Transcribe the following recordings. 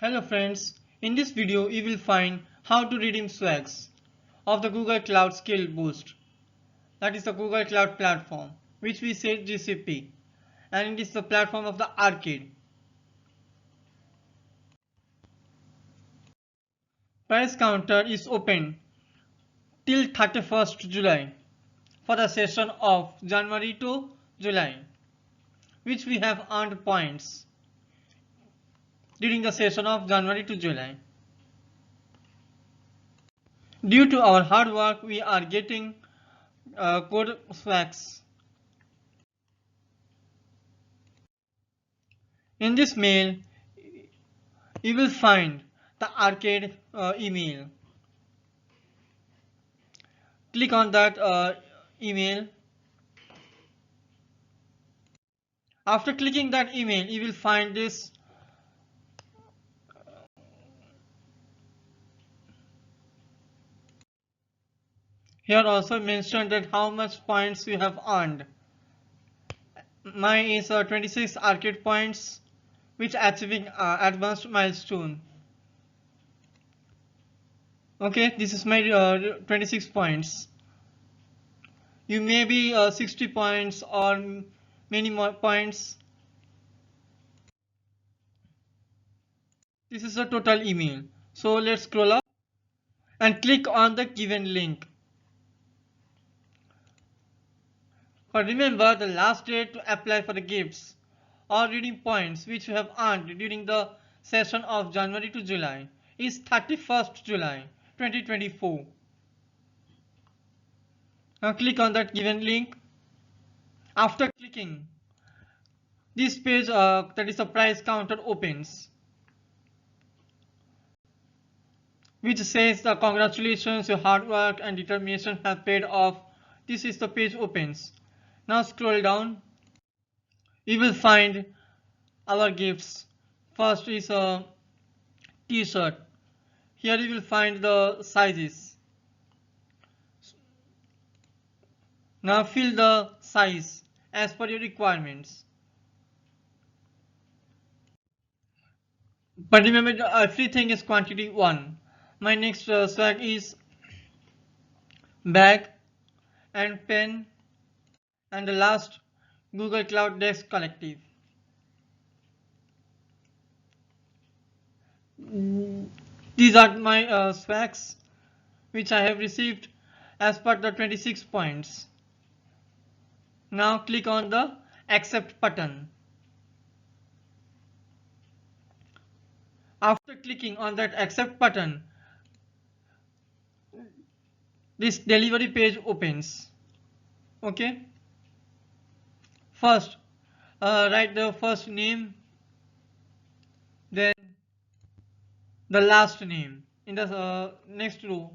Hello friends, in this video you will find how to redeem swags of the Google Cloud Skill Boost. That is the Google Cloud platform, which we say GCP, and it is the platform of the arcade. Price counter is open till 31st July for the session of January to July, which we have earned points during the session of January to July. Due to our hard work, we are getting good swags. In this mail, you will find the arcade email. Click on that email. After clicking that email, you will find this here also mentioned that how much points you have earned. Mine is 26 arcade points, which achieving advanced milestone. Okay, this is my 26 points. You may be 60 points or many more points. This is a total email. So let's scroll up and click on the given link. But remember, the last date to apply for the gifts or redeem points which you have earned during the session of January to July is 31st July 2024. Now click on that given link. After clicking, this page that is a price counter opens, which says the congratulations, your hard work and determination have paid off. This is the page opens. Now scroll down. You will find our gifts. First is a t-shirt. Here you will find the sizes. Now fill the size as per your requirements. But remember, everything is quantity 1. My next swag is bag and pen, and the last Google Cloud Desk Collective. These are my swags which I have received as per the 26 points. Now click on the accept button. After clicking on that accept button, this delivery page opens. Okay. First, write the first name, then the last name in the next row.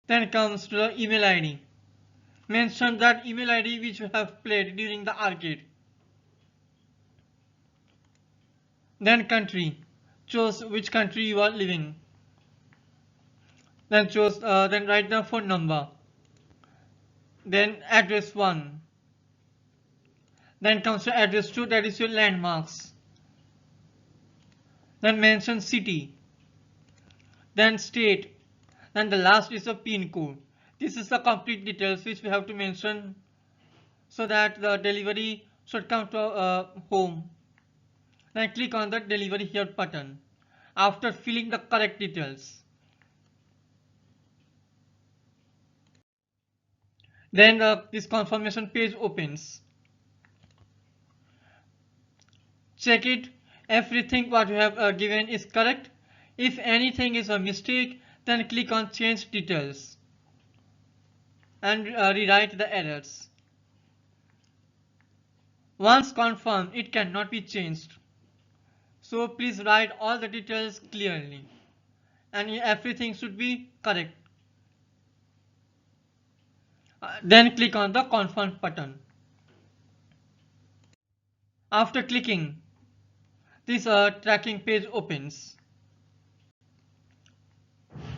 Then comes to the email ID. Mention that email ID which you have played during the arcade. Then country. Choose which country you are living. Then write the phone number. Then address 1. Then comes to address 2, that is your landmarks. Then mention city. Then state. Then the last is a PIN code. This is the complete details which we have to mention so that the delivery should come to home. Then click on the delivery here button after filling the correct details. Then this confirmation page opens. Check it. Everything what you have given is correct. If anything is a mistake, then click on change details and rewrite the errors. Once confirmed, it cannot be changed. So please write all the details clearly and everything should be correct. Then click on the confirm button. After clicking, this tracking page opens.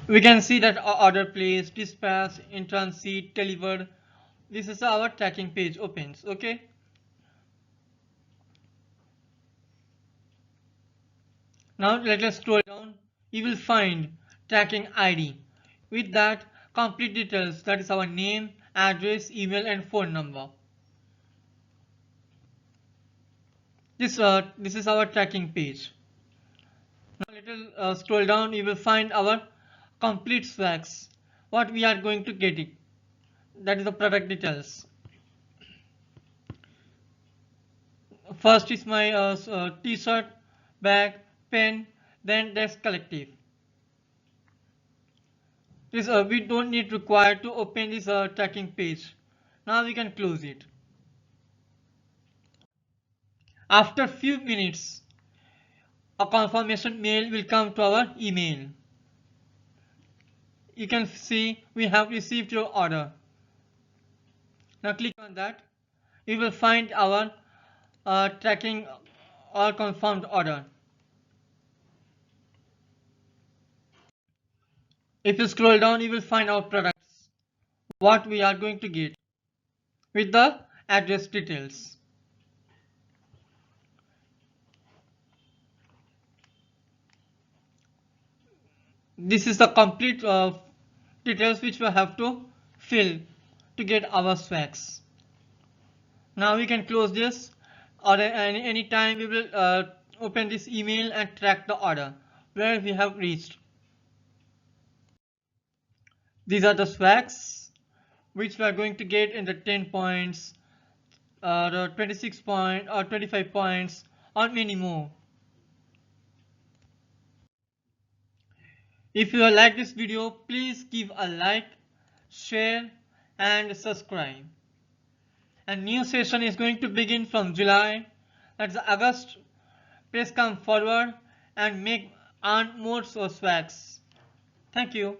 We can see that order placed, dispatch, in transit, delivered. This is our tracking page opens. Okay. Now let us scroll down. You will find tracking ID. With that, complete details, that is our name, address, email and phone number. This is our tracking page. Now little scroll down, you will find our complete swags. What we are going to get it. That is the product details. First is my t-shirt, bag, pen, then desk collective. We don't need require to open this tracking page. Now we can close it. After few minutes, a confirmation mail will come to our email. You can see we have received your order. Now click on that. You will find our tracking or confirmed order. If you scroll down, you will find our products, what we are going to get with the address details. This is the complete details which we have to fill to get our swags. Now we can close this, or any time we will open this email and track the order where we have reached. These are the swags which we are going to get in the 10 points, the 26 point or 25 points or many more. If you like this video, please give a like, share and subscribe. A new session is going to begin from July, that's August. Please come forward and earn more swags. Thank you.